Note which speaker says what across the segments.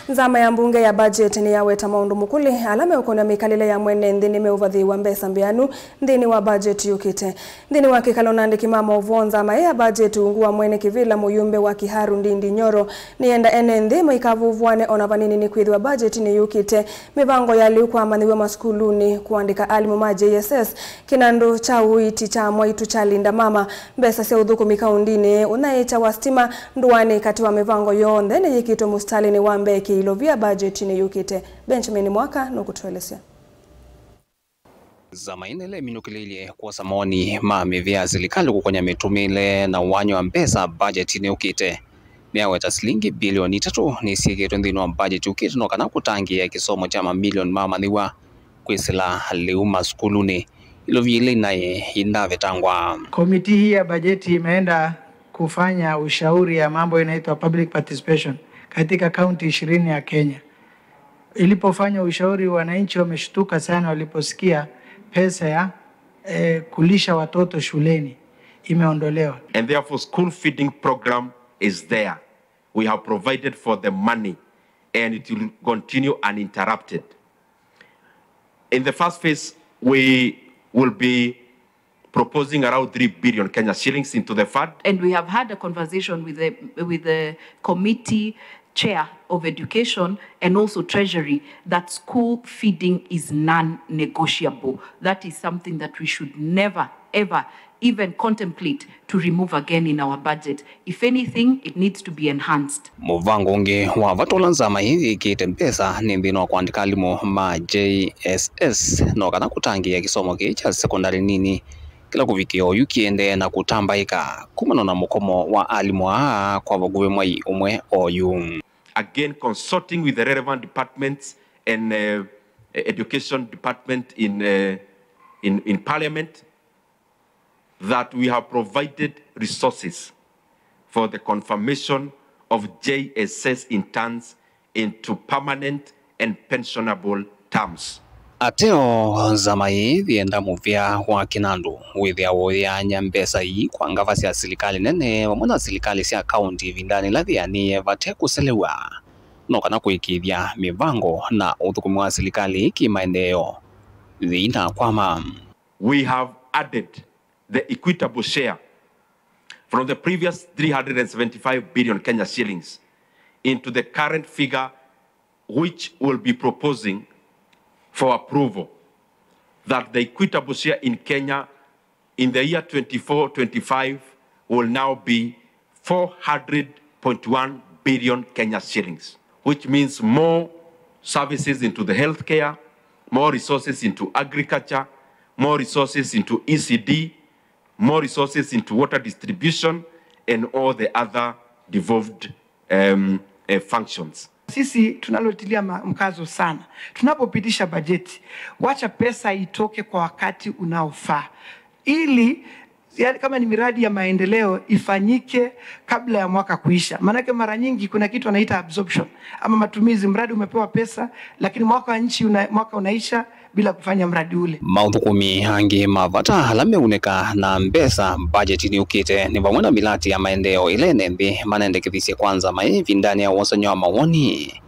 Speaker 1: Nzama ya mbunge ya budget ni ya weta maundu mukuli alame ukona mikalile ya mwene ndini meuvadhi wa mbesa mbianu ndini wa budget yukite. Ndini wa kikalona ndikimama uvonza ma ya budget unguwa mwene kivila muyumbe wa kiharu ndindi nyoro nienda ene ndi maikavuvuane onavanini ni kuidhi wa budget ni yukite. Mivango ya liukwa maniwe maskuluni kuandika alimu ma JSS kinandu cha uiti cha mwaitu cha linda mama mbesa sia udhuku mikaundini unaecha wastima nduwani katiwa mivango yonde ni yikito mustali ni wambeki ilovia budget ni yukite. Benjamin Mwaka nukutuelezea.
Speaker 2: Zama inele minukilile kwa samoni mavya serikali kukonya mitumile na wanyo wa mpesa budget ni yukite. Miaweta shilingi bilioni 3 ni sigeto ndino budget yukite nokana kutangia kisomo cha mamilioni mamaniwa kwisila liuma skuluni ilovile naye indavetangwa.
Speaker 3: Komiti hii ya bajeti imeenda kufanya ushauri ya mambo inaitwa public participation katika kaunti 20 ya Kenya. Ilipofanya ushauri, wananchi wameshtuka sana waliposikia pesa ya kulisha watoto shuleni imeondolewa.
Speaker 4: And therefore school feeding program is there. We have provided for the money and it will continue uninterrupted. In the first phase, we will be proposing around 3 billion Kenya shillings into the fund.
Speaker 5: And we have had a conversation with the committee chair of education and also treasury that school feeding is non-negotiable. That is something that we should never, ever even contemplate to remove again in our budget. If anything, it needs to be enhanced.
Speaker 2: Muvango nge wa vatola nzama hivi kite mpesa ni mbino kuandika alimu ma JSS no kana kutangia kisomo cha sekondari nini kila kuvikio yukiende na kutambaika kumano na mukomo wa alimu kwa vaguwe mwai umwe oyu.
Speaker 4: Again, consulting with the relevant departments and education department in parliament, that we have provided resources for the confirmation of JSS interns into permanent and pensionable terms.
Speaker 2: Ateo zamai vienda muvya wa kinandu withia woya nyambesa hii kwa ngavasi ya silikali nene wamona silikali siya kaunti vindani ladhia ni vate kuselewa nokana kuikivya mivango na uthukumi wa silikali kimaeneo zina kwama.
Speaker 4: We have added the equitable share from the previous 375 billion Kenya shillings into the current figure, which will be proposing for approval, that the equitable share in Kenya in the year 24-25 will now be 400.1 billion Kenya shillings, which means more services into the healthcare, more resources into agriculture, more resources into ECD, more resources into water distribution and all the other devolved functions.
Speaker 3: Sisi tunalotilia mkazo sana tunapopitisha bajeti, wacha pesa itoke kwa wakati unaofaa, ili kama ni miradi ya maendeleo ifanyike kabla ya mwaka kuisha. Maanake mara nyingi kuna kitu anaita absorption ama matumizi, mradi umepewa pesa lakini mwaka unaisha bila kufanya mradi ule.
Speaker 2: Maudhukumi hangi mavata halame uneka na mbesa budget ni ukite ni vamwena milati ya maendeo ile nembi manende kithisi kwanza maivi ndani ya wasonyo wa mawoni.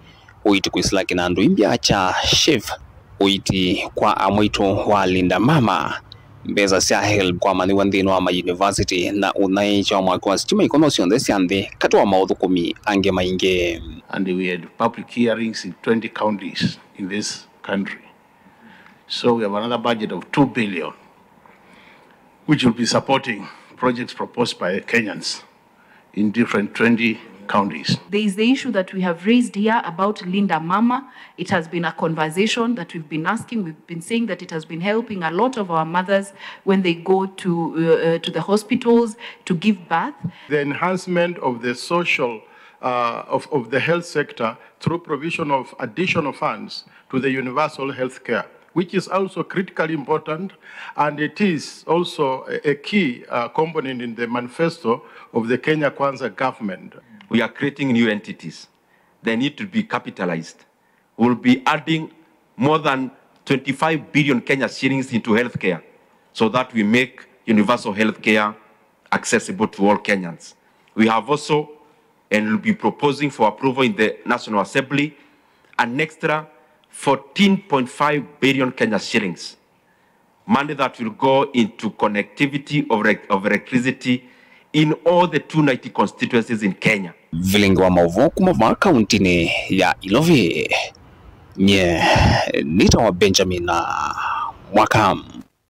Speaker 2: Uiti kuisila kinandu imbia cha chef uiti kwa amwito wa linda mama mbeza siya help kwa maniwa ndino wa university na unaicha wa mwaka wa sitima ikonosio ndesi ande katuwa maudhukumi ange mainge.
Speaker 6: And we had public hearings in 20 counties in this country. So we have another budget of 2 billion, which will be supporting projects proposed by Kenyans in different 20 counties.
Speaker 5: There is the issue that we have raised here about Linda Mama. It has been a conversation that we've been asking. We've been saying that it has been helping a lot of our mothers when they go to the hospitals to give birth.
Speaker 7: The enhancement of the social of the health sector through provision of additional funds to the universal health care, which is also critically important, and it is also a key component in the manifesto of the Kenya Kwanza government.
Speaker 4: We are creating new entities. They need to be capitalized. We'll be adding more than 25 billion Kenya shillings into healthcare so that we make universal healthcare accessible to all Kenyans. We have also, and will be proposing for approval in the National Assembly, an extra 14.5 billion Kenya shillings, money that will go into connectivity of electricity in all the 290 constituencies in Kenya.
Speaker 2: Vilingo wa mauvo kumava kauntini ya Ilovi. Nye, nita wa Benjamin Mwakam.